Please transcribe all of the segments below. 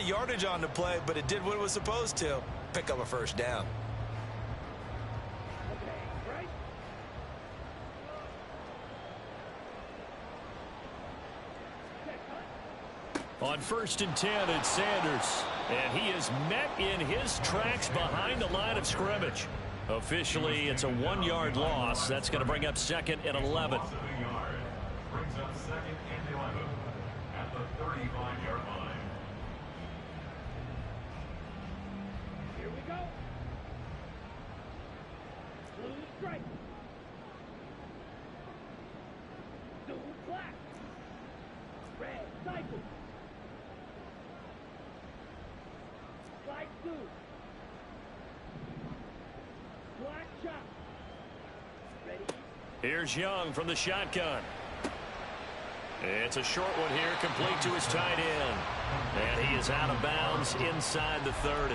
yardage on the play, but it did what it was supposed to. Pick up a first down. On 1st and 10, it's Sanders. And he is met in his tracks behind the line of scrimmage. Officially, it's a 1-yard loss. That's going to bring up 2nd and 11. Brings up 2nd and 11 at the 35-yard line. Here we go. Blue strike. Blue flag. Red cycle. Slide blue. Black shot. Ready? Here's Young from the shotgun. It's a short one here, complete to his tight end. And he is out of bounds inside the 30.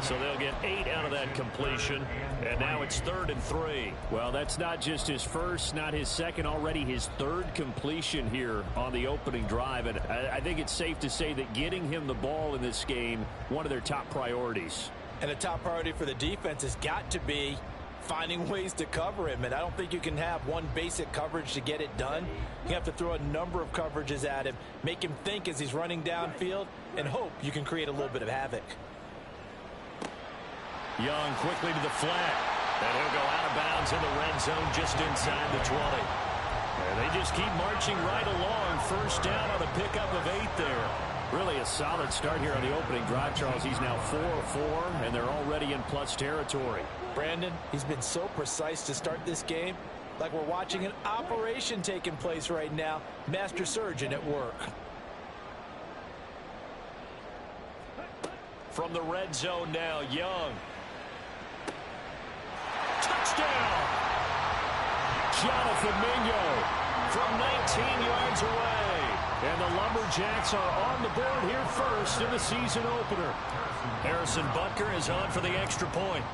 So they'll get 8 out of that completion. And now it's 3rd and 3. Well, that's not just his first, not his second, already his 3rd completion here on the opening drive. And I think it's safe to say that getting him the ball in this game, one of their top priorities. And the top priority for the defense has got to be finding ways to cover him. And I don't think you can have one basic coverage to get it done. You have to throw a number of coverages at him, make him think as he's running downfield, and hope you can create a little bit of havoc. Young quickly to the flat. And he'll go out of bounds in the red zone just inside the 20. And they just keep marching right along. First down on a pickup of 8 there. Really a solid start here on the opening drive, Charles. He's now 4 of 4, and they're already in plus territory. Brandon, he's been so precise to start this game, like we're watching an operation taking place right now. Master surgeon at work. From the red zone now, Young. Touchdown! Jonathan Mingo from 19 yards away. And the Lumberjacks are on the board here first in the season opener. Harrison Butker is on for the extra point.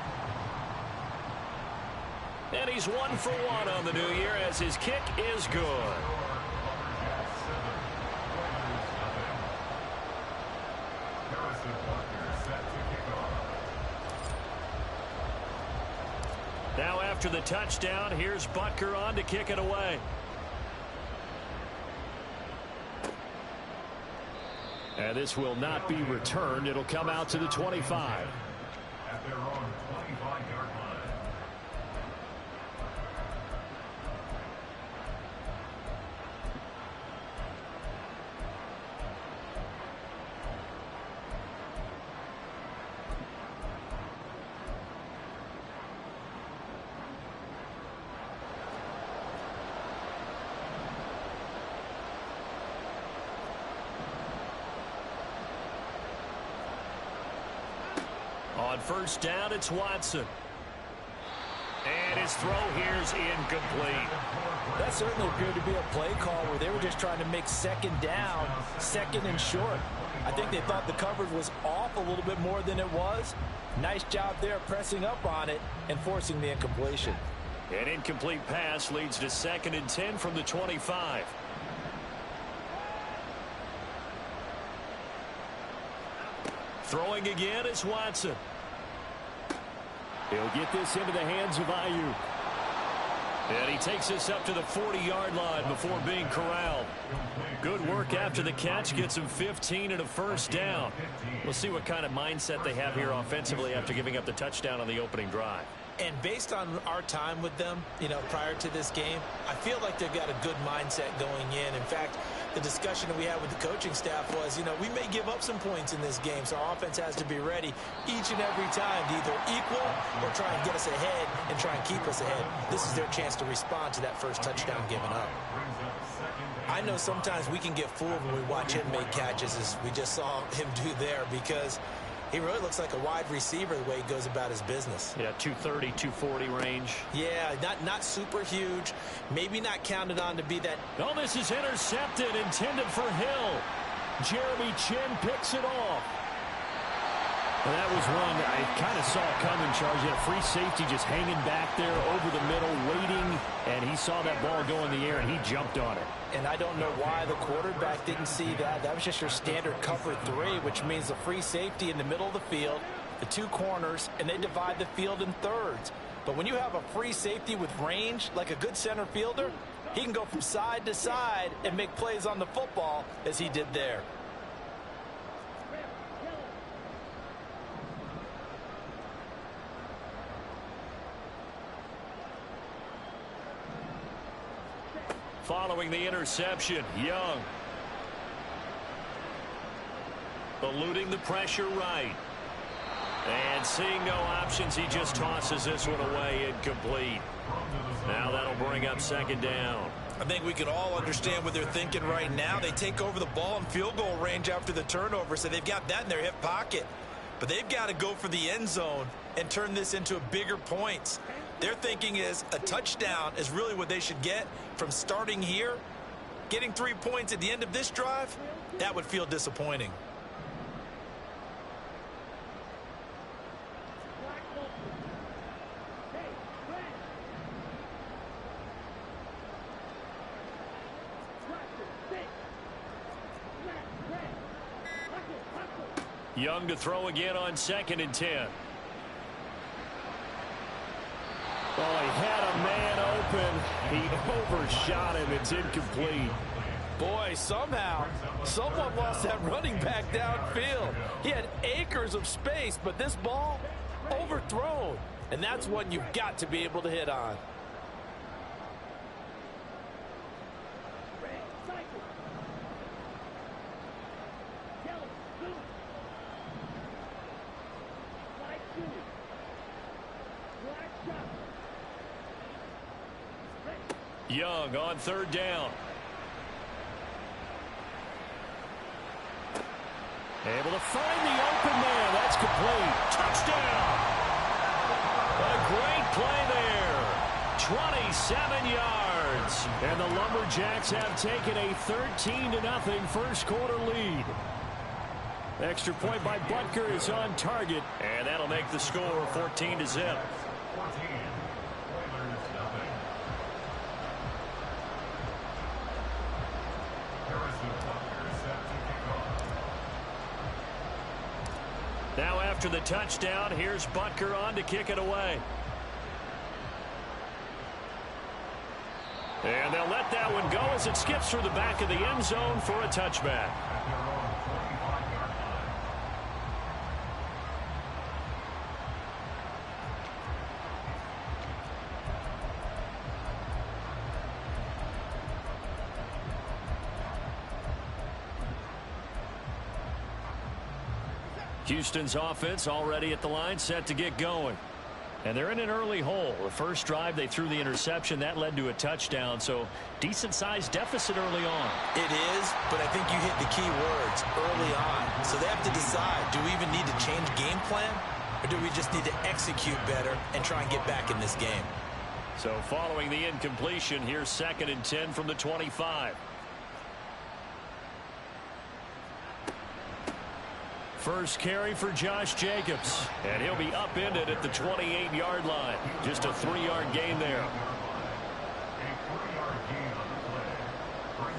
And he's 1 for 1 on the new year as his kick is good. Now after the touchdown, here's Butker on to kick it away. And this will not be returned. It'll come out to the 25. At their own 25-yard line. On first down, it's Watson. And his throw here is incomplete. That certainly appeared to be a play call where they were just trying to make second down, second and short. I think they thought the coverage was off a little bit more than it was. Nice job there pressing up on it and forcing the incompletion. An incomplete pass leads to 2nd and 10 from the 25. Throwing again is Watson. He'll get this into the hands of Ayuk. And he takes this up to the 40-yard line before being corralled. Good work after the catch. Gets him 15 and a first down. We'll see what kind of mindset they have here offensively after giving up the touchdown on the opening drive. And based on our time with them, prior to this game, I feel like they've got a good mindset going in. In fact, the discussion that we had with the coaching staff was, we may give up some points in this game, so our offense has to be ready each and every time to either equal or try and get us ahead and try and keep us ahead. This is their chance to respond to that first touchdown given up. I know sometimes we can get fooled when we watch him make catches, as we just saw him do there, because he really looks like a wide receiver the way he goes about his business. Yeah, 230, 240 range. Yeah, not super huge. Maybe not counted on to be that. Oh, this is intercepted, intended for Hill. Jeremy Chin picks it off. Well, that was one I kind of saw coming, Charles. You had a free safety just hanging back there over the middle, waiting, and he saw that ball go in the air, and he jumped on it. and I don't know why the quarterback didn't see that. That was just your standard cover 3, which means the free safety in the middle of the field, the 2 corners, and they divide the field in thirds. But when you have a free safety with range, like a good center fielder, he can go from side to side and make plays on the football as he did there. Following the interception, Young. Eluding the pressure right. And seeing no options, he just tosses this one away, incomplete. Now that'll bring up second down. I think we can all understand what they're thinking right now. They take over the ball in field goal range after the turnover, so they've got that in their hip pocket. But they've got to go for the end zone and turn this into bigger points. Their thinking is a touchdown is really what they should get from starting here. Getting 3 points at the end of this drive, that would feel disappointing. Young to throw again on 2nd and 10. Oh, he had a man open. He overshot him. It's incomplete. Boy, somehow, someone lost that running back downfield. He had acres of space, but this ball, overthrown. And that's one you've got to be able to hit on. Young on 3rd down. Able to find the open man. That's complete. Touchdown! A great play there. 27 yards. And the Lumberjacks have taken a 13-0 first quarter lead. Extra point by Butker is on target. And that'll make the score 14-0. Now after the touchdown, here's Butker on to kick it away. And they'll let that one go as it skips through the back of the end zone for a touchback. Houston's offense already at the line, set to get going. And they're in an early hole. The first drive, they threw the interception. That led to a touchdown, so decent-sized deficit early on. It is, but I think you hit the key words, early on. So they have to decide, do we even need to change game plan, or do we just need to execute better and try and get back in this game? So following the incompletion, here's 2nd and 10 from the 25. First carry for Josh Jacobs. And he'll be upended at the 28-yard line. Just a 3-yard gain there.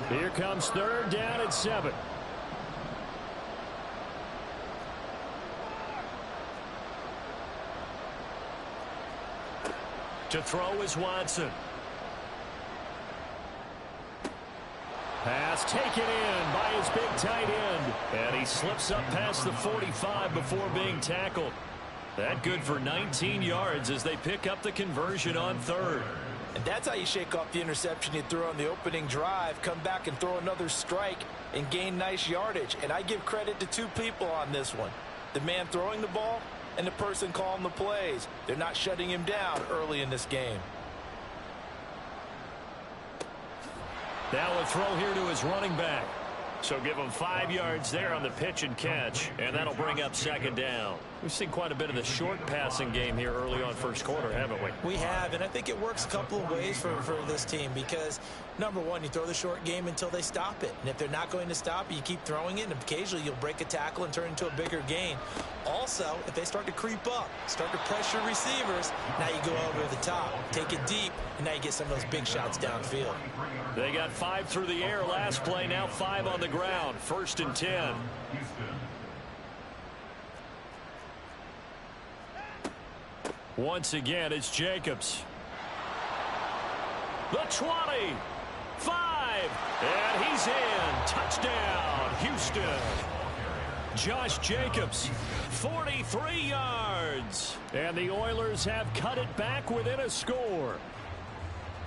Here comes 3rd down at 7. To throw is Watson. Pass taken in by his big tight end. And he slips up past the 45 before being tackled. That good for 19 yards as they pick up the conversion on 3rd. And that's how you shake off the interception you threw on the opening drive, come back and throw another strike and gain nice yardage. And I give credit to 2 people on this one. The man throwing the ball and the person calling the plays. They're not shutting him down early in this game. Now a throw here to his running back. So give him 5 yards there on the pitch and catch, and that'll bring up 2nd down. We've seen quite a bit of the short passing game here early on first quarter, haven't we? We have, and I think it works a couple of ways for this team because, number one, you throw the short game until they stop it. And if they're not going to stop it, you keep throwing it, and occasionally you'll break a tackle and turn it into a bigger gain. Also, if they start to creep up, start to pressure receivers, now you go over the top, take it deep, and now you get some of those big shots downfield. They got 5 through the air last play, now 5 on the ground. 1st and 10. Once again, it's Jacobs. The 20. 5. And he's in. Touchdown, Houston. Josh Jacobs, 43 yards. And the Oilers have cut it back within a score.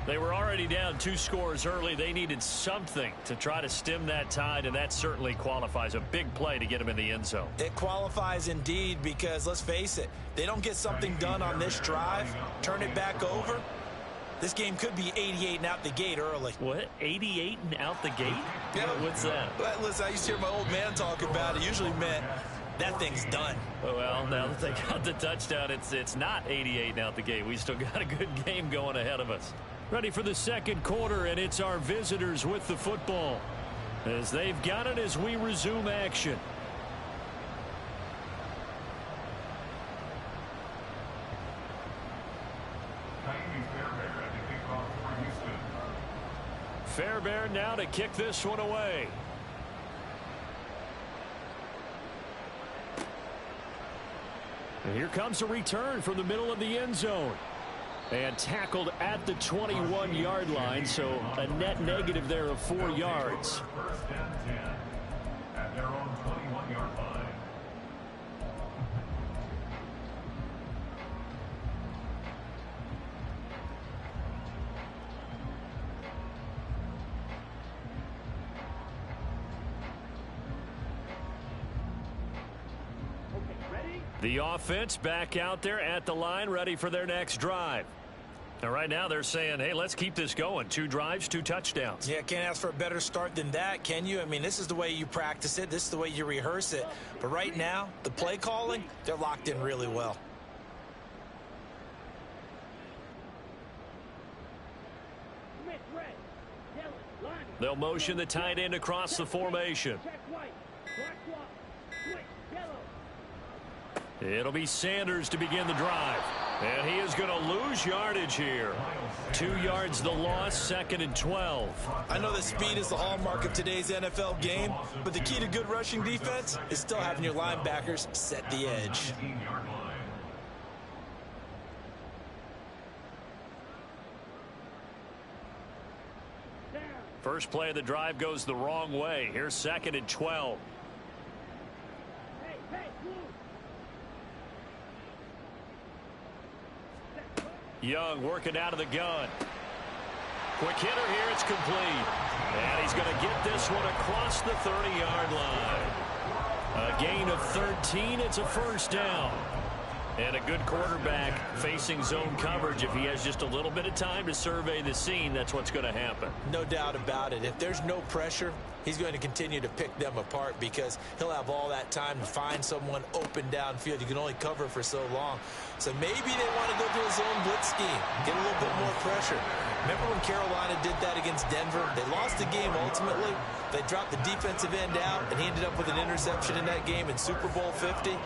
They were already down 2 scores early. They needed something to try to stem that tide, and that certainly qualifies. A big play to get them in the end zone. It qualifies indeed because, let's face it, they don't get something done on this drive, turn it back over, this game could be 88 and out the gate early. What? 88 and out the gate? Yeah. What's that? Well, listen, I used to hear my old man talk about it. Usually meant that thing's done. Well, now that they got the touchdown, it's not 88 and out the gate. We still got a good game going ahead of us. Ready for the second quarter, and it's our visitors with the football as they've got it as we resume action. Fairbairn now to kick this one away. And here comes a return from the middle of the end zone. And tackled at the 21-yard line, so a net negative there of 4 yards. 1st and 10 at their own 21-yard line. The offense back out there at the line, ready for their next drive. And right now they're saying, hey, let's keep this going. 2 drives, 2 touchdowns. Yeah, can't ask for a better start than that, can you? I mean, this is the way you practice it. This is the way you rehearse it. But right now, the play calling, they're locked in really well. They'll motion the tight end across the formation. It'll be Sanders to begin the drive. And he is going to lose yardage here. 2 yards the loss, 2nd and 12. I know that speed is the hallmark of today's NFL game, but the key to good rushing defense is still having your linebackers set the edge. First play of the drive goes the wrong way. Here's 2nd and 12. Young working out of the gun. Quick hitter here. It's complete. And he's going to get this one across the 30-yard line. A gain of 13. It's a 1st down. And a good quarterback facing zone coverage. If he has just a little bit of time to survey the scene, that's what's going to happen. No doubt about it. If there's no pressure, he's going to continue to pick them apart because he'll have all that time to find someone open downfield. You can only cover for so long. So maybe they want to go to a zone blitz scheme, get a little bit more pressure. Remember when Carolina did that against Denver? They lost the game ultimately. They dropped the defensive end out, and he ended up with an interception in that game in Super Bowl 50.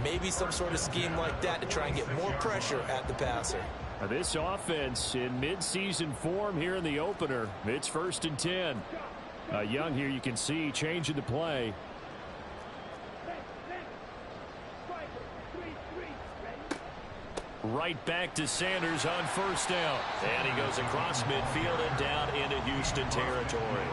Maybe some sort of scheme like that to try and get more pressure at the passer. This offense in midseason form here in the opener. It's 1st and 10. Young here, you can see changing the play. Right back to Sanders on 1st down. And he goes across midfield and down into Houston territory.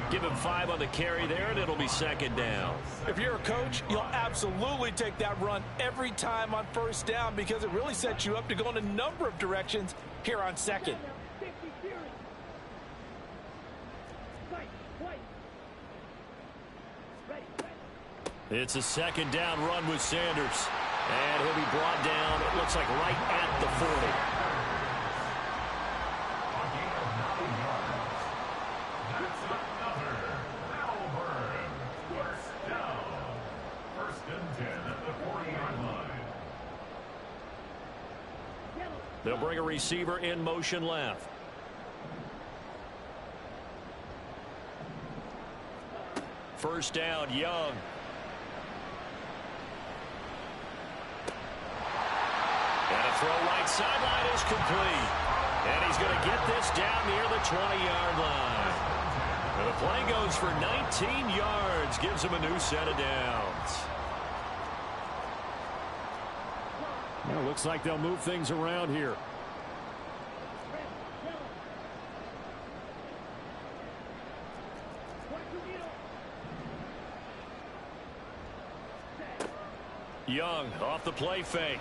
Give him 5 on the carry there, and it'll be 2nd down. If you're a coach, you'll absolutely take that run every time on 1st down because it really sets you up to go in a number of directions here on 2nd. It's a 2nd down run with Sanders. And he'll be brought down, it looks like right at the 40. They'll bring a receiver in motion left. First down, Young. And a throw right sideline is complete. And he's going to get this down near the 20-yard line. And the play goes for 19 yards, gives him a new set of downs. Well, looks like they'll move things around here. Young off the play fake.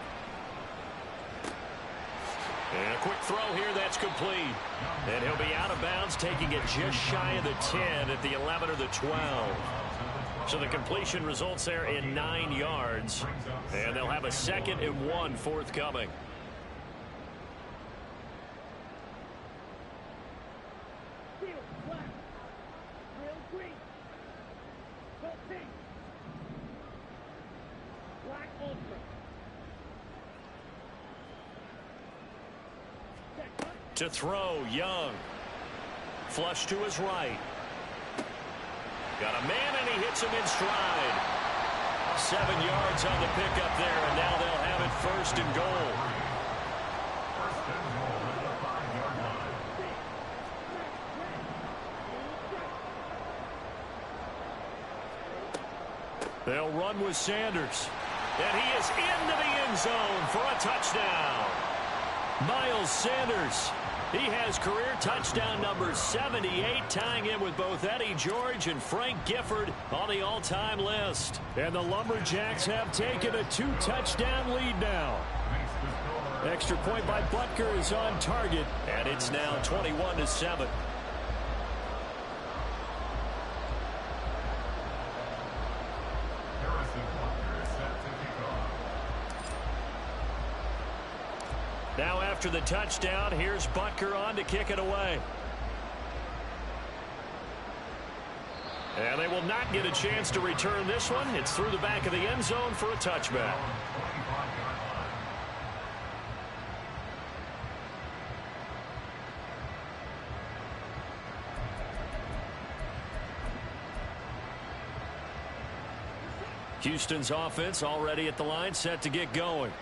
And a quick throw here that's complete. And he'll be out of bounds, taking it just shy of the 10 at the 11 or the 12. So the completion results there in 9 yards. And they'll have a 2nd and 1 forthcoming. To throw, Young. Flush to his right. Got a man, and he hits him in stride. 7 yards on the pickup there, and now they'll have it 1st and goal. First and goal at the 5-yard line. They'll run with Sanders. And he is into the end zone for a touchdown. Miles Sanders. He has career touchdown number 78, tying in with both Eddie George and Frank Gifford on the all-time list. And the Lumberjacks have taken a 2-touchdown lead now. Extra point by Butker is on target. And it's now 21-7. Now after the touchdown, here's Butker on to kick it away. And they will not get a chance to return this one. It's through the back of the end zone for a touchback. Houston's offense already at the line, set to get going.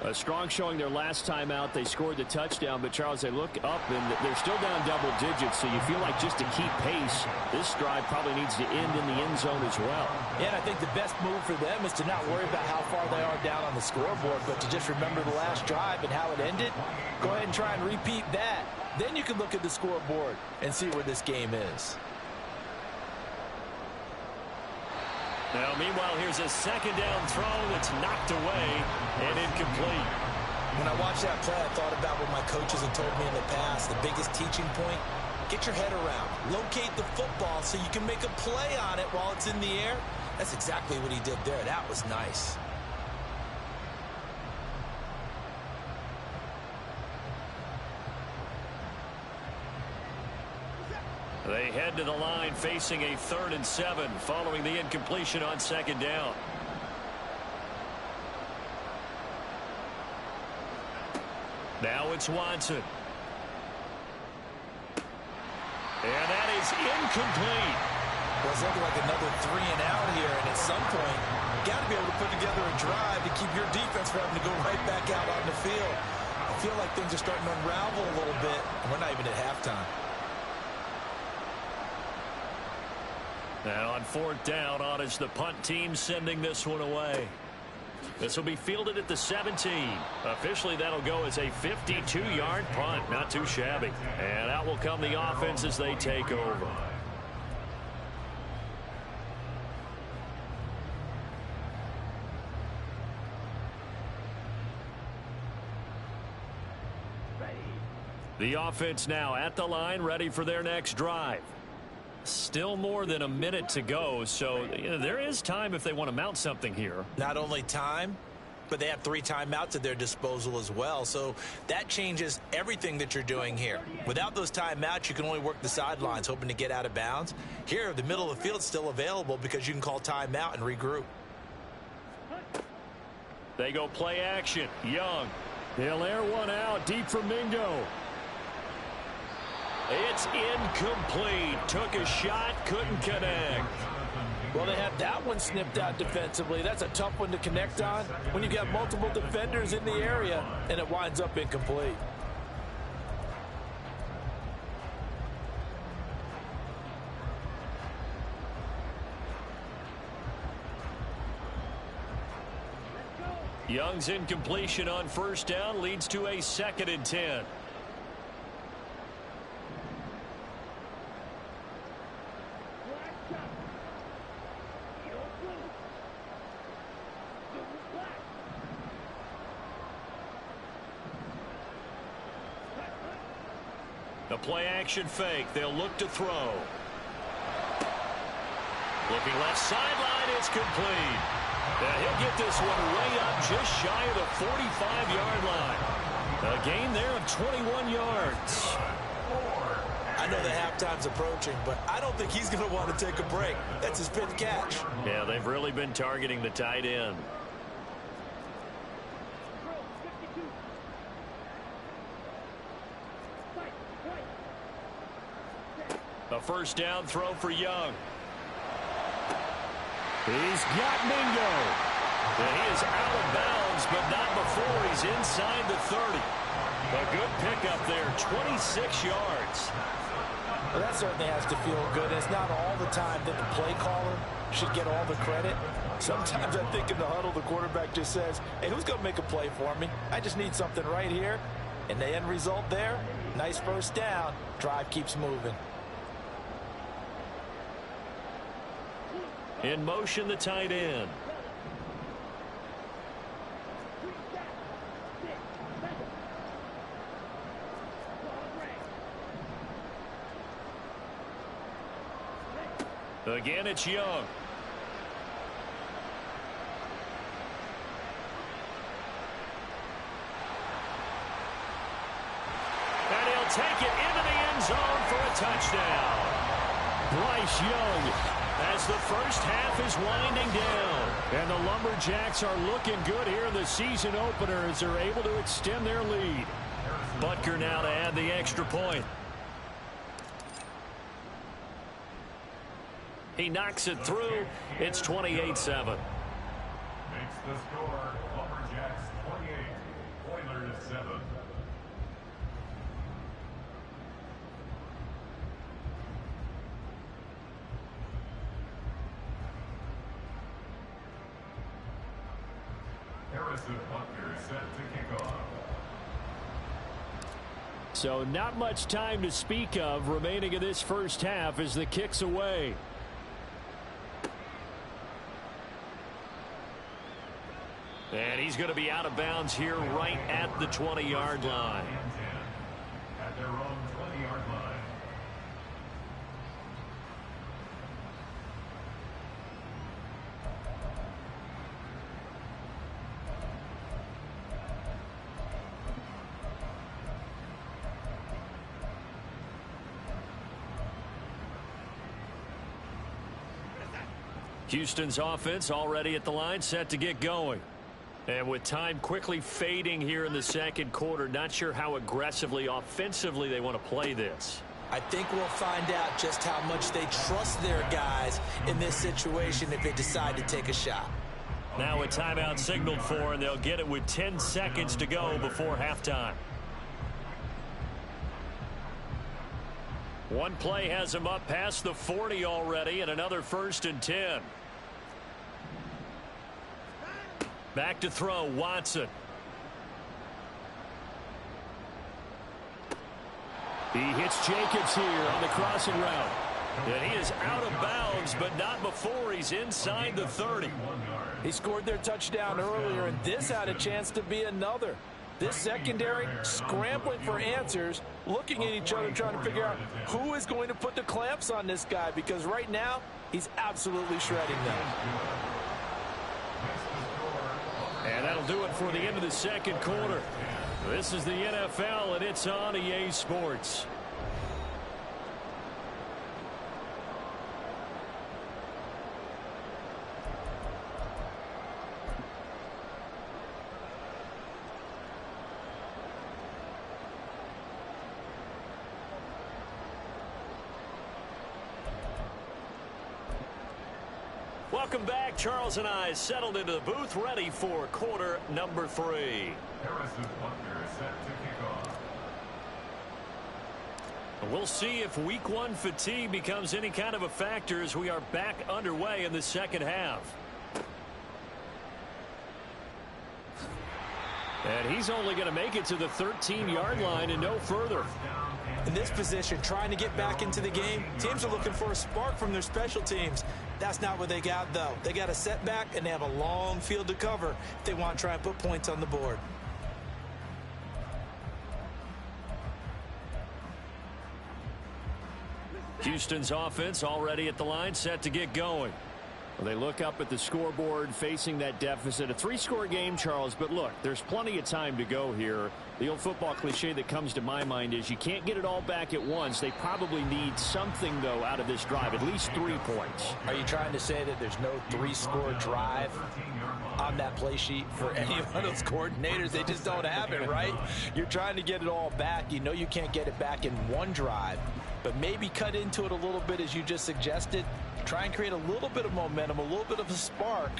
A strong showing their last time out. They scored the touchdown, but Charles, they look up and they're still down double digits, so you feel like just to keep pace, this drive probably needs to end in the end zone as well. Yeah, and I think the best move for them is to not worry about how far they are down on the scoreboard, but to just remember the last drive and how it ended. Go ahead and try and repeat that. Then you can look at the scoreboard and see where this game is. Now, meanwhile, here's a 2nd down throw that's knocked away and incomplete. When I watched that play, I thought about what my coaches had told me in the past. The biggest teaching point, get your head around. Locate the football so you can make a play on it while it's in the air. That's exactly what he did there. That was nice. They head to the line facing a 3rd and 7 following the incompletion on 2nd down. Now it's Watson. And that is incomplete. Well, it's looking like another 3 and out here, and at some point, you got to be able to put together a drive to keep your defense from having to go right back out on the field. I feel like things are starting to unravel a little bit, and we're not even at halftime. Now on 4th down, on is the punt team sending this one away. This will be fielded at the 17. Officially, that'll go as a 52-yard punt. Not too shabby. And out will come the offense as they take over. The offense now at the line, ready for their next drive. Still more than a minute to go, so there is time if they want to mount something here. Not only time, but they have 3 timeouts at their disposal as well, so that changes everything that you're doing here. Without those timeouts, you can only work the sidelines, hoping to get out of bounds. Here, the middle of the field's still available because you can call timeout and regroup. They go play action. Young. He'll air one out deep for Mingo. It's incomplete. Took a shot, couldn't connect. Well, they have that one snipped out defensively. That's a tough one to connect on when you've got multiple defenders in the area, and it winds up incomplete. Young's incompletion on first down leads to a 2nd and 10. Black chop. Yellow blue. Blue black. Hut, hut. The play action fake. They'll look to throw. Looking left sideline. It's complete. And he'll get this one way up just shy of the 45-yard line. A gain there of 21 yards. I know the halftime's approaching, but I don't think he's going to want to take a break. That's his 5th catch. Yeah, they've really been targeting the tight end. Drill 52. Fight, right. A first down throw for Young. He's got Mingo. And he is out of bounds, but not before he's inside the 30. A good pickup there, 26 yards. Well, that certainly has to feel good. It's not all the time that the play caller should get all the credit. Sometimes I think in the huddle, the quarterback just says, hey, who's going to make a play for me? I just need something right here. And the end result there, nice first down. Drive keeps moving. In motion, the tight end. Again, it's Young. And he'll take it into the end zone for a touchdown. Bryce Young, as the first half is winding down. And the Lumberjacks are looking good here in the season opener as they're able to extend their lead. Butker now to add the extra point. He knocks it through. It's 28-7. Makes the score Lumberjacks 28, Oilers 7. Harrison Butker set to kick off. So not much time to speak of remaining in this first half as the kick's away. And he's going to be out of bounds here right at the 20-yard line. At their own 20-yard line. Houston's offense already at the line, set to get going. And with time quickly fading here in the second quarter, not sure how aggressively, offensively they want to play this. I think we'll find out just how much they trust their guys in this situation if they decide to take a shot. Now a timeout signaled for, and they'll get it with 10 seconds to go before halftime. One play has him up past the 40 already, and another 1st and 10. Back to throw, Watson. He hits Jacobs here on the crossing route. And he is out of bounds, but not before he's inside the 30. He scored their touchdown earlier, and this had a chance to be another. This secondary scrambling for answers, looking at each other, trying to figure out who is going to put the clamps on this guy, because right now he's absolutely shredding them. And that'll do it for the end of the second quarter. This is the NFL, and it's on EA Sports. Welcome back. Charles and I settled into the booth, ready for quarter number 3. Harrison Butker set to kick off. We'll see if week 1 fatigue becomes any kind of a factor as we are back underway in the second half. And he's only going to make it to the 13-yard line and no further. In this position, trying to get back into the game, teams are looking for a spark from their special teams. That's not what they got, though. They got a setback, and they have a long field to cover if they want to try and put points on the board. Houston's offense already at the line, set to get going. Well, they look up at the scoreboard facing that deficit. A 3-score game, Charles, but look, there's plenty of time to go here. The old football cliche that comes to my mind is you can't get it all back at once. They probably need something, though, out of this drive, at least 3 points. Are you trying to say that there's no 3-score drive on that play sheet for any one of those coordinators? They just don't have it, right? You're trying to get it all back. You know you can't get it back in one drive, but maybe cut into it a little bit as you just suggested. Try and create a little bit of momentum, a little bit of a spark,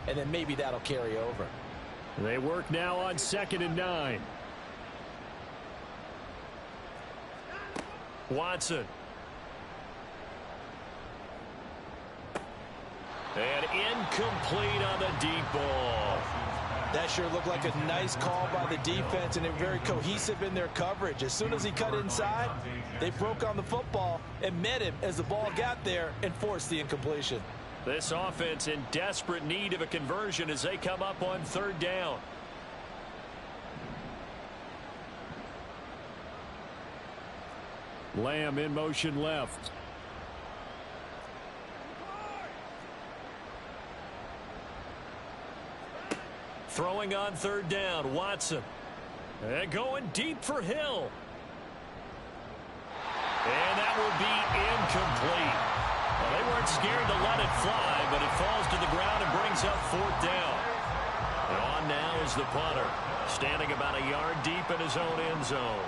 and then maybe that'll carry over. They work now on 2nd and 9. Watson. And incomplete on the deep ball. That sure looked like a nice call by the defense, and they're very cohesive in their coverage. As soon as he cut inside, they broke on the football and met him as the ball got there and forced the incompletion. This offense in desperate need of a conversion as they come up on 3rd down. Lamb in motion left. Throwing on 3rd down, Watson. And going deep for Hill. And that will be incomplete. Well, they weren't scared to let it fly, but it falls to the ground and brings up 4th down. And on now is the punter, standing about a yard deep in his own end zone.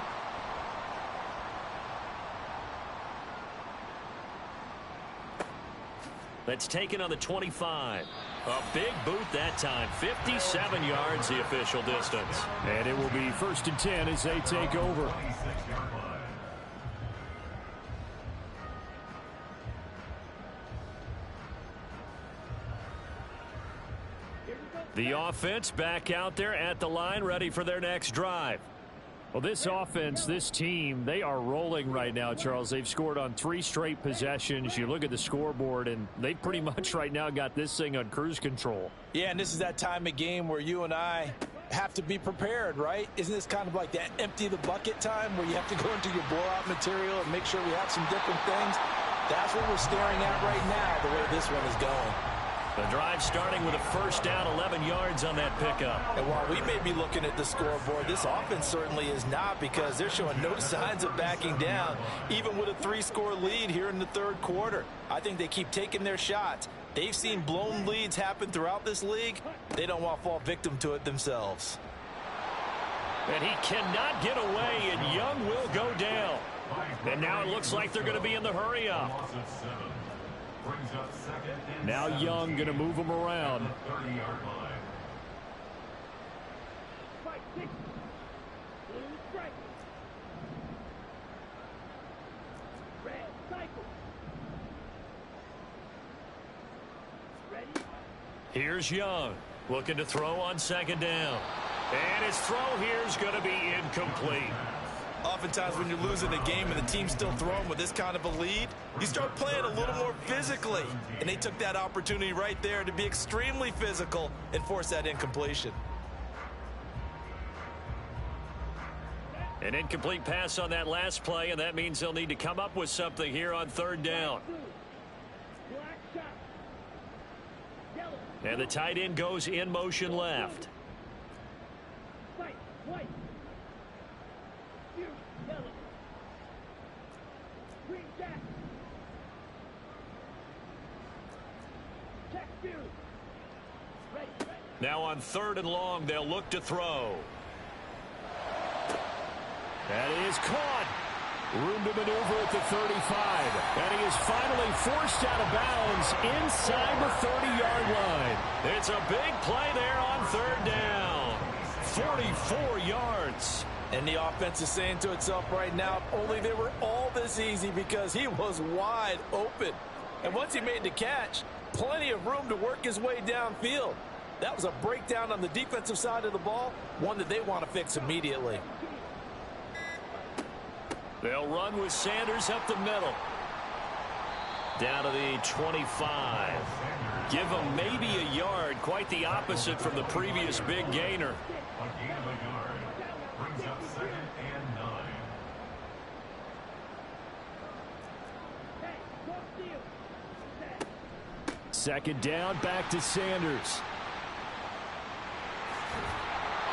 That's taken on the 25. A big boot that time. 57 yards the official distance. And it will be 1st and 10 as they take over. The offense back out there at the line, ready for their next drive. Well, this offense, this team, they are rolling right now, Charles. They've scored on 3 straight possessions. You look at the scoreboard, and they pretty much right now got this thing on cruise control. Yeah, and this is that time of game where you and I have to be prepared, right? Isn't this kind of like that empty the bucket time where you have to go into your blowout material and make sure we have some different things? That's what we're staring at right now, the way this one is going. The drive starting with a 1st down, 11 yards on that pickup. And while we may be looking at the scoreboard, this offense certainly is not, because they're showing no signs of backing down, even with a 3-score lead here in the 3rd quarter. I think they keep taking their shots. They've seen blown leads happen throughout this league. They don't want to fall victim to it themselves. And he cannot get away, and Young will go down. And now it looks like they're going to be in the hurry-up. Now Young going to move him around. Fight 6. Blue strike. Red cycle. Ready? Here's Young, looking to throw on 2nd down. And his throw here is going to be incomplete. Oftentimes when you're losing a game and the team's still throwing with this kind of a lead, you start playing a little more physically. And they took that opportunity right there to be extremely physical and force that incompletion. An incomplete pass on that last play, and that means they'll need to come up with something here on 3rd down. Black shot. Yellow. And the tight end goes in motion left. Fight white. Yellow. Green jack. Check view. Ready. Now on 3rd and long, they'll look to throw. That is caught. Room to maneuver at the 35. And he is finally forced out of bounds inside the 30-yard line. It's a big play there on 3rd down. 44 yards. And the offense is saying to itself right now, only they were all this easy because he was wide open. And once he made the catch, plenty of room to work his way downfield. That was a breakdown on the defensive side of the ball, one that they want to fix immediately. They'll run with Sanders up the middle. Down to the 25. Give him maybe a yard. Quite the opposite from the previous big gainer. A gain of a yard. Brings up 2nd and 9. Hey, cross field. Set. Second down, back to Sanders.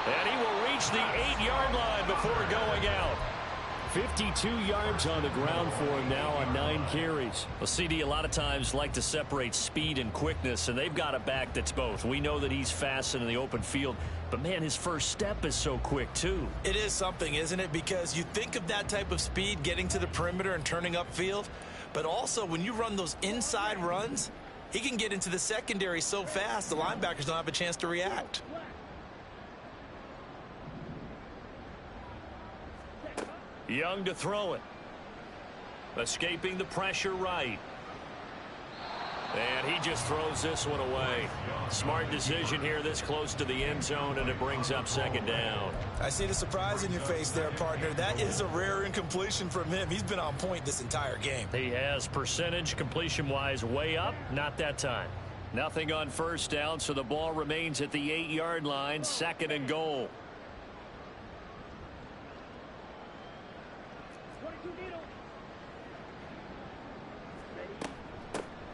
And he will reach the 8-yard line before going out. 52 yards on the ground for him now on 9 carries. Well, CD, a lot of times like to separate speed and quickness, and they've got a back that's both. We know that he's fast in the open field, but, man, his first step is so quick, too. It is something, isn't it? Because you think of that type of speed getting to the perimeter and turning upfield, but also when you run those inside runs, he can get into the secondary so fast the linebackers don't have a chance to react. Young to throw it. Escaping the pressure right. And he just throws this one away. Smart decision here this close to the end zone, and it brings up 2nd down. I see the surprise in your face there, partner. That is a rare incompletion from him. He's been on point this entire game. He has percentage completion-wise way up. Not that time. Nothing on first down, so the ball remains at the 8-yard line. 2nd and goal. 22 needle.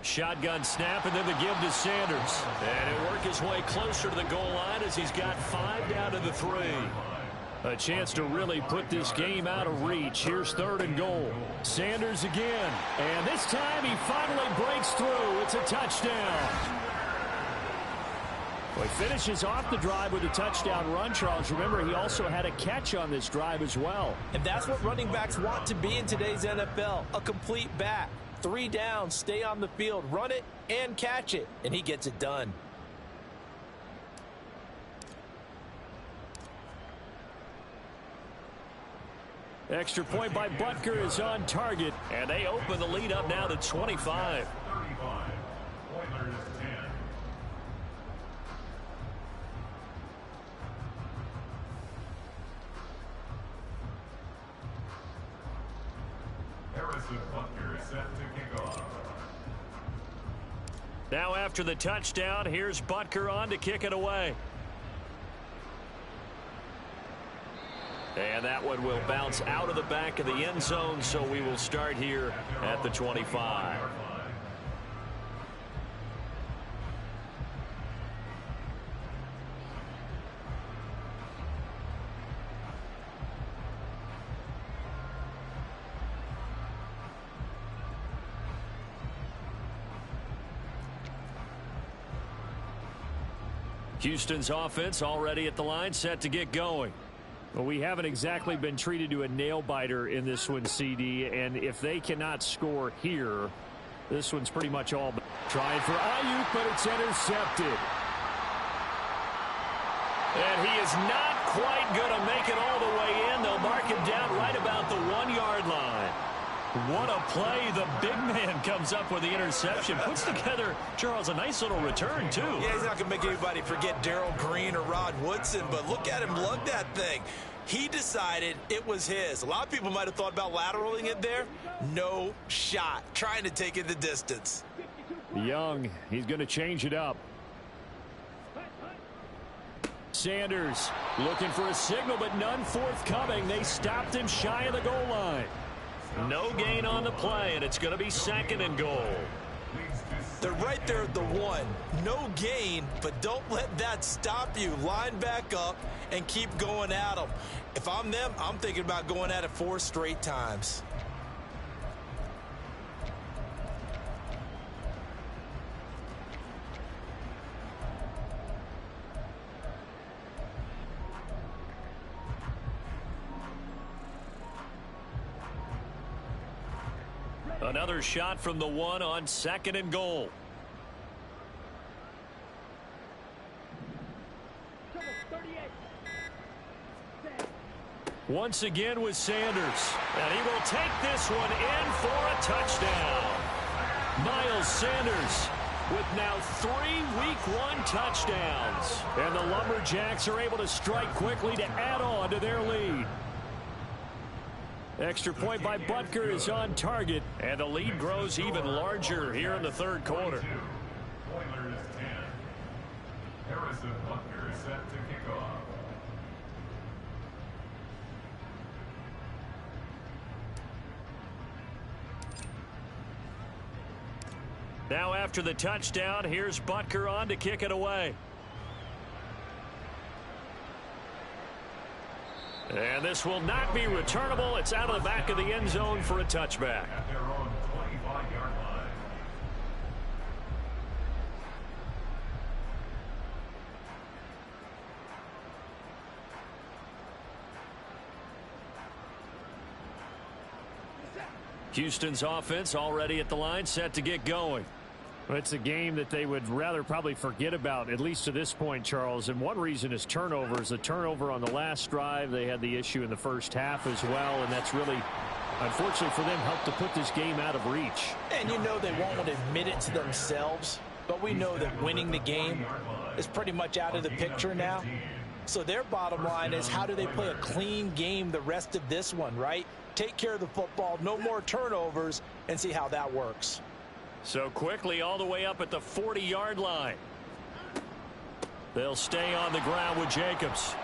Shotgun snap, and then the give to Sanders. And he'll work his way closer to the goal line as he's got 5 down to the 3. A chance to really put this game out of reach. Here's 3rd and goal. Sanders again. And this time he finally breaks through. It's a touchdown. Well, he finishes off the drive with a touchdown run, Charles. Remember, he also had a catch on this drive as well. And that's what running backs want to be in today's NFL, a complete back. 3 down, stay on the field, run it, and catch it. And he gets it done. Extra point by Butker is on target. And they open the lead up now to 25. 35. Oilers 10. Harrison Butker set to kick off. Now after the touchdown, here's Butker on to kick it away. And that one will bounce out of the back of the end zone, so we will start here at the 25. Houston's offense already at the line, set to get going. Well, we haven't exactly been treated to a nail-biter in this one, CD, and if they cannot score here, this one's pretty much all. Trying for Ayuk, but it's intercepted. And he is not quite going to make it all the way in. They'll mark him down right about the 1-yard line. What a play. The big man comes up with the interception. Puts together, Charles, a nice little return, too. Yeah, he's not going to make anybody forget Darrell Green or Rod Woodson, but look at him lug that thing. He decided it was his. A lot of people might have thought about lateraling it there. No shot. Trying to take it the distance. Young, he's going to change it up. Sanders looking for a signal, but none forthcoming. They stopped him shy of the goal line. No gain on the play, and it's going to be 2nd and goal. They're right there at the 1. No gain, but don't let that stop you. Line back up and keep going at them. If I'm them, I'm thinking about going at it 4 straight times. Another shot from the 1 on 2nd and goal. Once again with Sanders. And he will take this one in for a touchdown. Miles Sanders with now 3 Week 1 touchdowns. And the Lumberjacks are able to strike quickly to add on to their lead. Extra point by Butker is on target. And the lead grows even larger here in the third quarter. Oilers 10. Harrison Butker set to kick off. Now after the touchdown, here's Butker on to kick it away. And this will not be returnable. It's out of the back of the end zone for a touchback. At their own 25-yard line. Houston's offense already at the line, set to get going. Well, it's a game that they would rather probably forget about, at least to this point, Charles. And one reason is turnovers. A turnover on the last drive. They had the issue in the first half as well, and that's really, unfortunately for them, helped to put this game out of reach. And you know they won't admit it to themselves, but we know that winning the game is pretty much out of the picture now. So their bottom line is, how do they play a clean game the rest of this one, right? Take care of the football, no more turnovers, and see how that works. So quickly all the way up at the 40-yard line. They'll stay on the ground with Jacobs.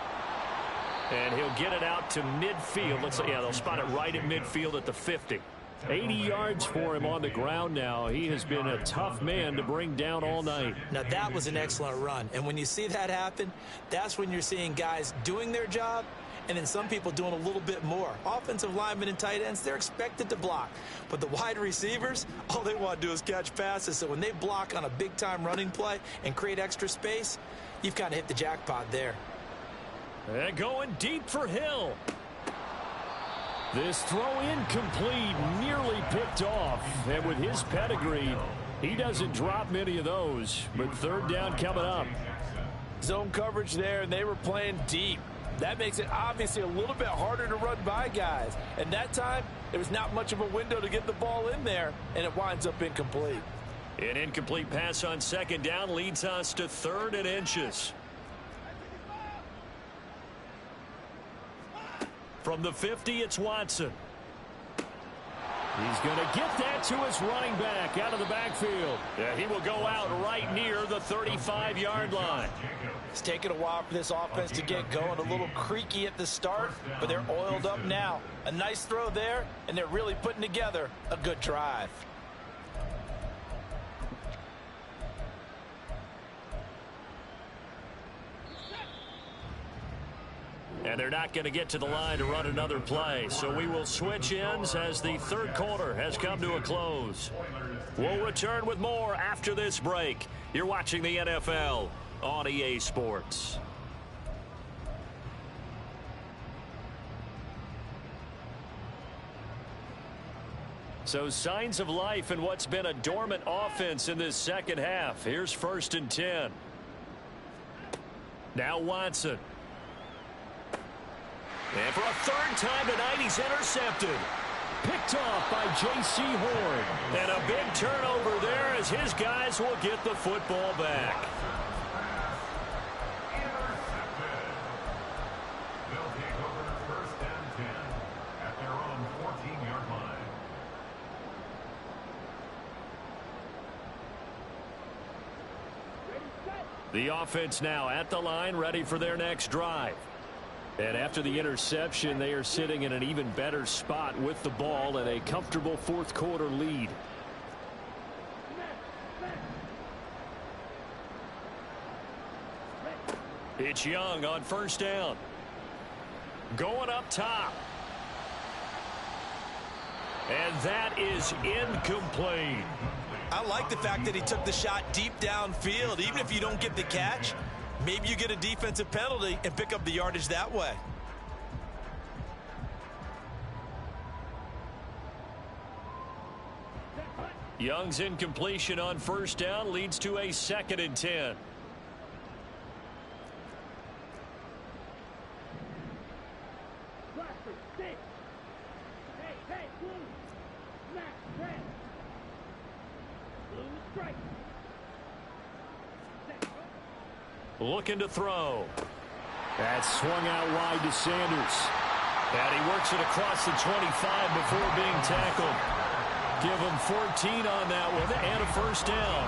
And he'll get it out to midfield. Looks like, yeah, they'll spot it right at midfield at the 50. 80 yards for him on the ground now. He has been a tough man to bring down all night. Now, that was an excellent run. And when you see that happen, that's when you're seeing guys doing their job and then some people doing a little bit more. Offensive linemen and tight ends, they're expected to block. But the wide receivers, all they want to do is catch passes. So when they block on a big-time running play and create extra space, you've kind of hit the jackpot there. And going deep for Hill. This throw incomplete, nearly picked off. And with his pedigree, he doesn't drop many of those. But third down coming up. Zone coverage there, and they were playing deep. That makes it obviously a little bit harder to run by guys. And that time, there was not much of a window to get the ball in there, and it winds up incomplete. An incomplete pass on second down leads us to 3rd and inches. From the 50, it's Watson. He's going to get that to his running back out of the backfield. Yeah, he will go out right near the 35-yard line. It's taken a while for this offense to get going. A little creaky at the start, but they're oiled up now. A nice throw there, and they're really putting together a good drive. And they're not going to get to the line to run another play. So we will switch ends as the third quarter has come to a close. We'll return with more after this break. You're watching the NFL on EA Sports. So signs of life in what's been a dormant offense in this second half. Here's 1st and 10. Now Watson. And for a third time tonight, he's intercepted. Picked off by J.C. Horn. And a big turnover there as his guys will get the football back. They'll take over 1st and 10 at their own 14-yard line. The offense now at the line, ready for their next drive. And after the interception, they are sitting in an even better spot with the ball and a comfortable fourth quarter lead. It's Young on 1st down. Going up top. And that is incomplete. I like the fact that he took the shot deep downfield. Even if you don't get the catch, maybe you get a defensive penalty and pick up the yardage that way. Young's incompletion on 1st down leads to a 2nd and 10. looking to throw. That swung out wide to Sanders. And he works it across the 25 before being tackled. Give him 14 on that one and a first down.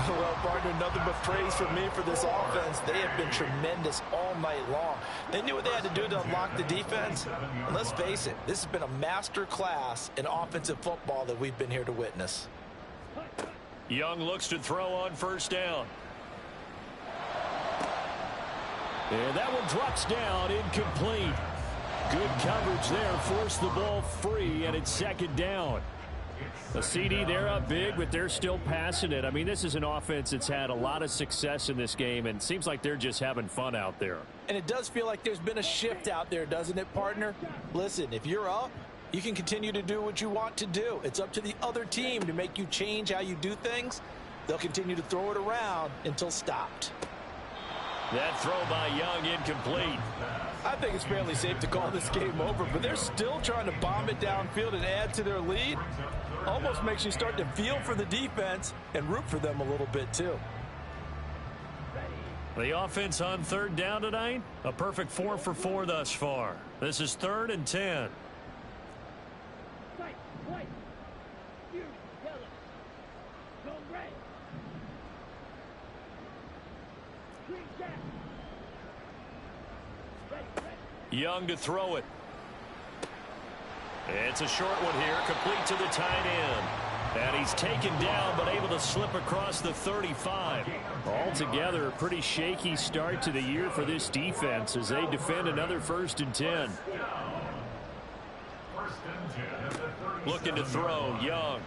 Well, partner, nothing but praise from me for this offense. They have been tremendous all night long. They knew what they had to do to unlock the defense. And let's face it, this has been a master class in offensive football that we've been here to witness. Young looks to throw on first down. And that one drops down, incomplete. Good coverage there, forced the ball free, and it's second down. The CD, they're up big, but they're still passing it. I mean, this is an offense that's had a lot of success in this game, and it seems like they're just having fun out there. And it does feel like there's been a shift out there, doesn't it, partner? Listen, if you're up, you can continue to do what you want to do. It's up to the other team to make you change how you do things. They'll continue to throw it around until stopped. That throw by Young incomplete. I think it's fairly safe to call this game over, but they're still trying to bomb it downfield and add to their lead. Almost makes you start to feel for the defense and root for them a little bit too. The offense on third down tonight, a perfect 4 for 4 thus far. This is 3rd and 10. White, white. You, yellow. Go red. Green jack. Ready, ready. Young to throw it. It's a short one here, complete to the tight end. And he's taken down, but able to slip across the 35. Altogether, a pretty shaky start to the year for this defense as they defend another 1st and 10. Looking to throw, Young.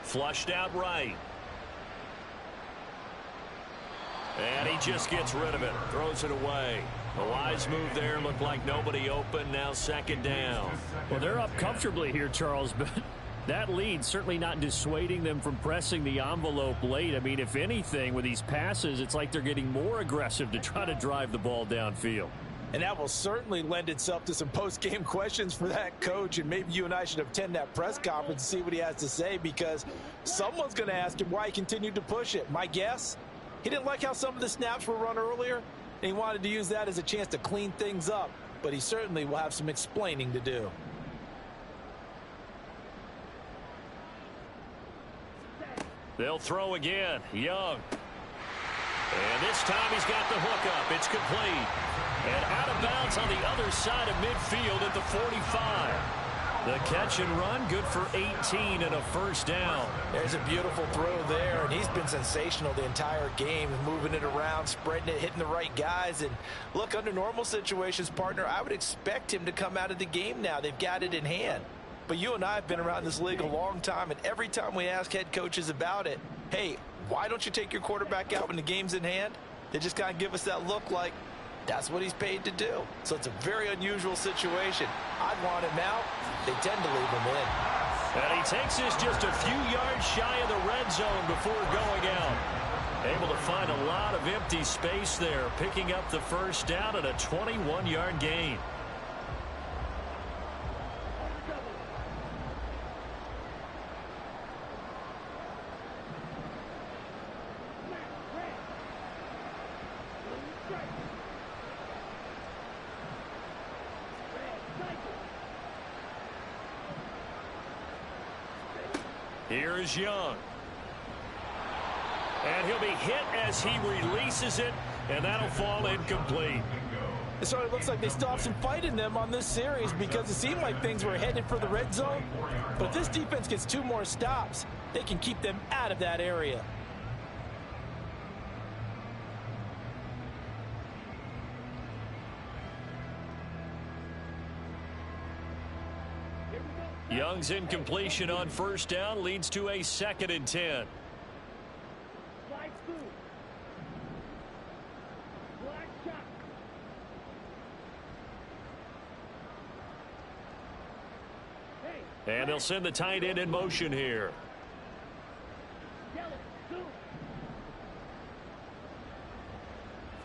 Flushed out right. And he just gets rid of it, throws it away. A wise move there, looked like nobody open, now second down. Well, they're up comfortably here, Charles, but that lead certainly not dissuading them from pressing the envelope late. I mean, if anything, with these passes, it's like they're getting more aggressive to try to drive the ball downfield. And that will certainly lend itself to some post-game questions for that coach, and maybe you and I should attend that press conference and see what he has to say, because someone's going to ask him why he continued to push it. My guess, he didn't like how some of the snaps were run earlier, and he wanted to use that as a chance to clean things up, but he certainly will have some explaining to do. They'll throw again. Young. And this time he's got the hook up. It's complete. And out of bounds on the other side of midfield at the 45. The catch and run, good for 18 and a first down. There's a beautiful throw there, and he's been sensational the entire game, moving it around, spreading it, hitting the right guys. And look, under normal situations, partner, I would expect him to come out of the game now. They've got it in hand. But you and I have been around this league a long time, and every time we ask head coaches about it, hey, why don't you take your quarterback out when the game's in hand? They just kind of give us that look like that's what he's paid to do. So it's a very unusual situation. I'd want him out. They tend to leave him in. And he takes this just a few yards shy of the red zone before going out. Able to find a lot of empty space there, picking up the first down at a 21-yard gain. Here is Young. And he'll be hit as he releases it, and that'll fall incomplete. It sort of looks like they still have some fight in them on this series, because it seemed like things were headed for the red zone. But if this defense gets 2 more stops, they can keep them out of that area. Young's incompletion on first down leads to a 2nd and 10. Flag food. Black shot. Hey. And they'll send the tight end in motion here. Yellow. Zoom.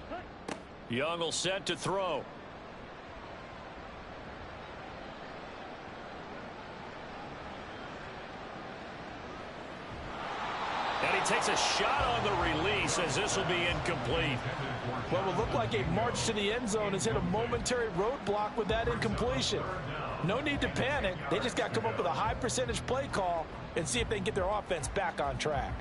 Cut. Young will set to throw. And he takes a shot on the release as this will be incomplete. Well, it will look like a march to the end zone has hit a momentary roadblock with that incompletion. No need to panic. They just got to come up with a high percentage play call and see if they can get their offense back on track.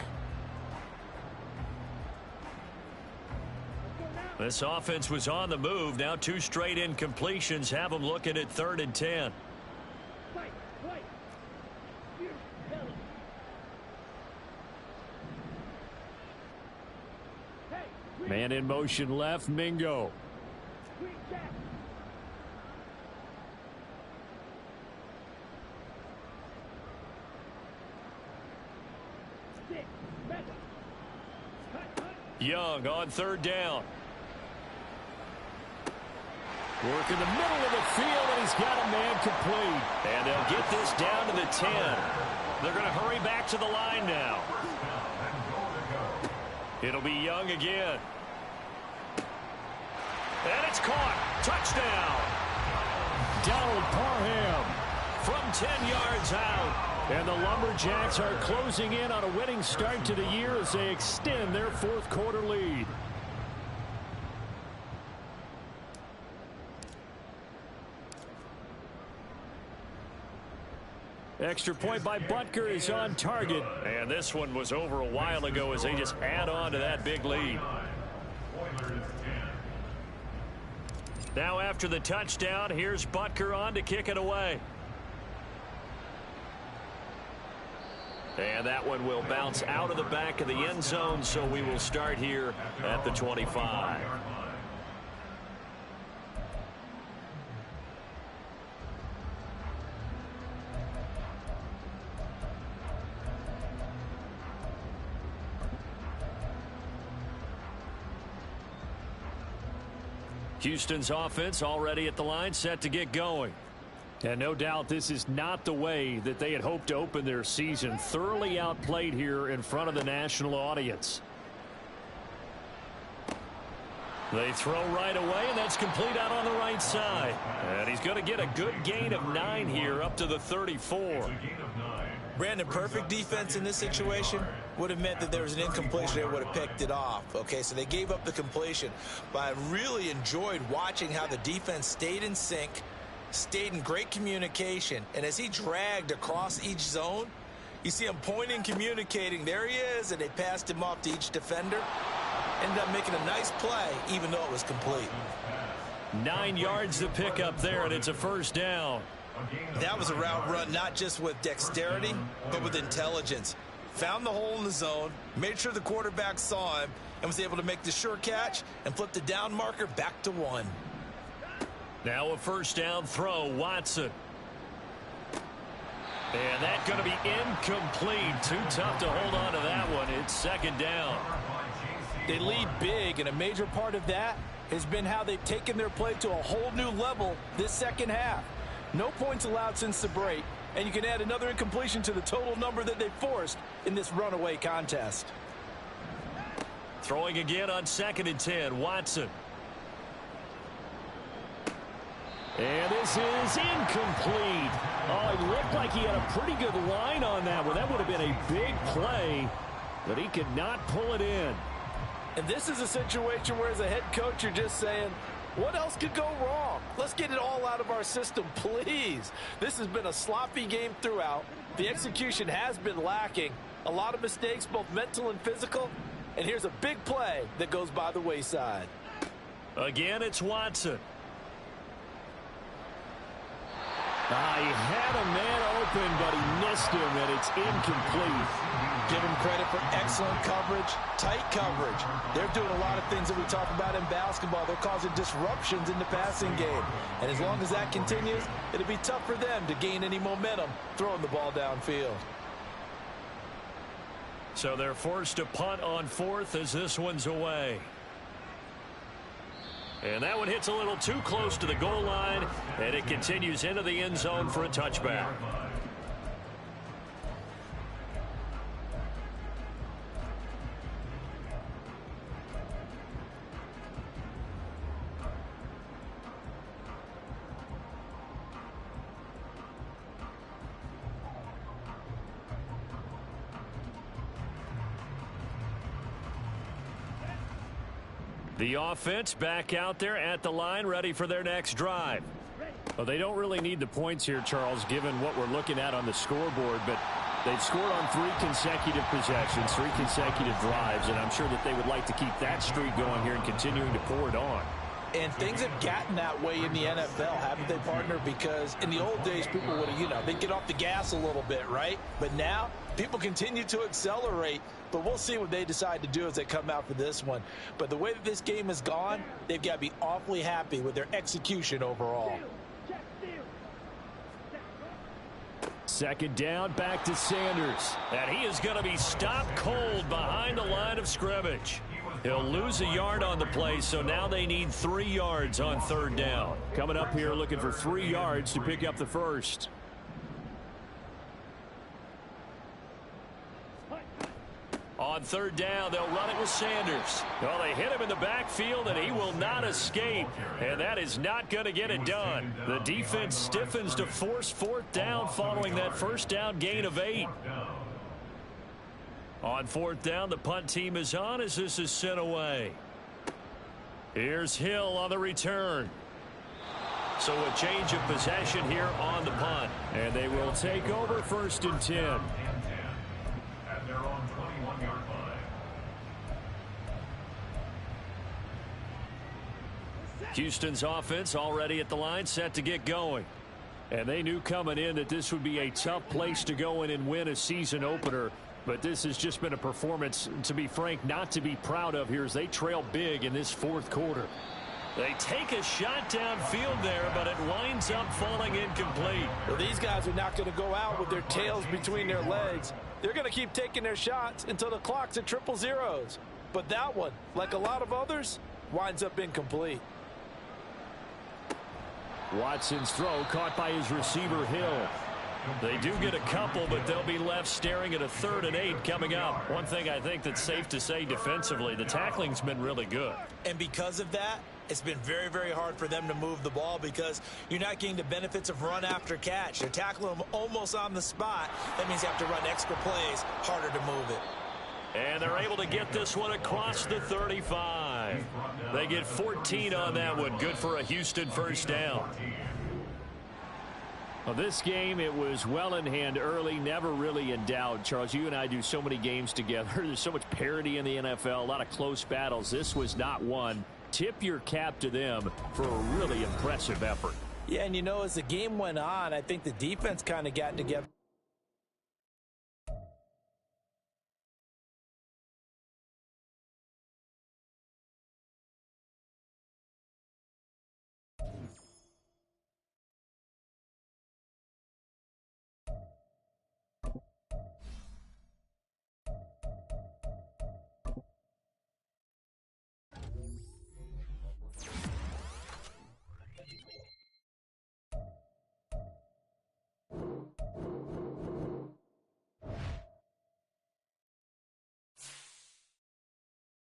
This offense was on the move. Now 2 straight incompletions have them looking at 3rd and 10. Fight, fight. You tell him. Hey, Man in motion left, Mingo. green jack. Stick, back up. Cut, cut. Young on 3rd down. Work in the middle of the field, and he's got a man complete. And they'll get this down to the 10. They're going to hurry back to the line now. It'll be Young again. And it's caught. Touchdown. Donald Parham. From 10 yards out. And the Lumberjacks are closing in on a winning start to the year as they extend their 4th quarter lead. Extra point by Butker is on target. And this one was over a while ago as they just add on to that big lead. Now after the touchdown, here's Butker on to kick it away. And that one will bounce out of the back of the end zone, so we will start here at the 25. Houston's offense already at the line, set to get going. And no doubt this is not the way that they had hoped to open their season. Thoroughly outplayed here in front of the national audience. They throw right away, and that's complete out on the right side. And he's going to get a good gain of 9 here up to the 34. Brandon, perfect defense in this situation would have meant that there was an incompletion. They would have picked it off. Okay, so they gave up the completion. But I really enjoyed watching how the defense stayed in sync, stayed in great communication. And as he dragged across each zone, you see him pointing, communicating. There he is, and they passed him off to each defender. Ended up making a nice play, even though it was complete. 9 yards to pick up there, and it's a 1st down. That was a route run not just with dexterity, but with intelligence. Found the hole in the zone, made sure the quarterback saw him, and was able to make the sure catch and flip the down marker back to 1. Now a 1st down throw, Watson. And that's going to be incomplete. Too tough to hold on to that one. It's 2nd down. They lead big, and a major part of that has been how they've taken their play to a whole new level this second half. No points allowed since the break, and you can add another incompletion to the total number that they forced in this runaway contest. Throwing again on 2nd and 10, Watson. And this is incomplete. Oh, it looked like he had a pretty good line on that one. That would have been a big play, but he could not pull it in. And this is a situation where as a head coach you're just saying, what else could go wrong? Let's get it all out of our system, please. This has been a sloppy game throughout. The execution has been lacking. A lot of mistakes, both mental and physical. And here's a big play that goes by the wayside. Again, it's Watson. He had a man open, but he missed him, and it's incomplete. Give him credit for excellent coverage, tight coverage. They're doing a lot of things that we talk about in basketball. They're causing disruptions in the passing game. And as long as that continues, it'll be tough for them to gain any momentum throwing the ball downfield. So they're forced to punt on 4th as this one's away. And that one hits a little too close to the goal line, and it continues into the end zone for a touchback. The offense back out there at the line, ready for their next drive. Well, they don't really need the points here, Charles, given what we're looking at on the scoreboard, but they've scored on 3 consecutive possessions, 3 consecutive drives, and I'm sure that they would like to keep that streak going here and continuing to pour it on. And things have gotten that way in the NFL, haven't they, partner? Because in the old days, people would have, they'd get off the gas a little bit, right? But now, people continue to accelerate. But we'll see what they decide to do as they come out for this one. But the way that this game has gone, they've got to be awfully happy with their execution overall. Second down, back to Sanders. And he is going to be stopped cold behind the line of scrimmage. He'll lose a yard on the play, so now they need 3 yards on 3rd down. Coming up here looking for 3 yards to pick up the first. On 3rd down, they'll run it with Sanders. Well, they hit him in the backfield, and he will not escape. And that is not going to get it done. The defense stiffens to force 4th down following that 1st down gain of 8. On 4th down, the punt team is on as this is sent away. Here's Hill on the return. So a change of possession here on the punt. And they will take over 1st and 10. At their own 21-yard line. Houston's offense already at the line, set to get going. And they knew coming in that this would be a tough place to go in and win a season opener. But this has just been a performance, to be frank, not to be proud of here as they trail big in this 4th quarter. They take a shot downfield there, but it winds up falling incomplete. Well, these guys are not going to go out with their tails between their legs. They're going to keep taking their shots until the clock's at 000. But that one, like a lot of others, winds up incomplete. Watson's throw caught by his receiver, Hill. They do get a couple, but they'll be left staring at a 3rd and 8 coming up. One thing I think that's safe to say defensively, the tackling's been really good. And because of that, it's been very, very hard for them to move the ball because you're not getting the benefits of run after catch. They're tackling them almost on the spot. That means you have to run extra plays, harder to move it. And they're able to get this one across the 35. They get 14 on that one. Good for a Houston 1st down. Well, this game, it was well in hand early, never really in doubt. Charles, you and I do so many games together. There's so much parity in the NFL, a lot of close battles. This was not one. Tip your cap to them for a really impressive effort. Yeah, and as the game went on, I think the defense kind of got together.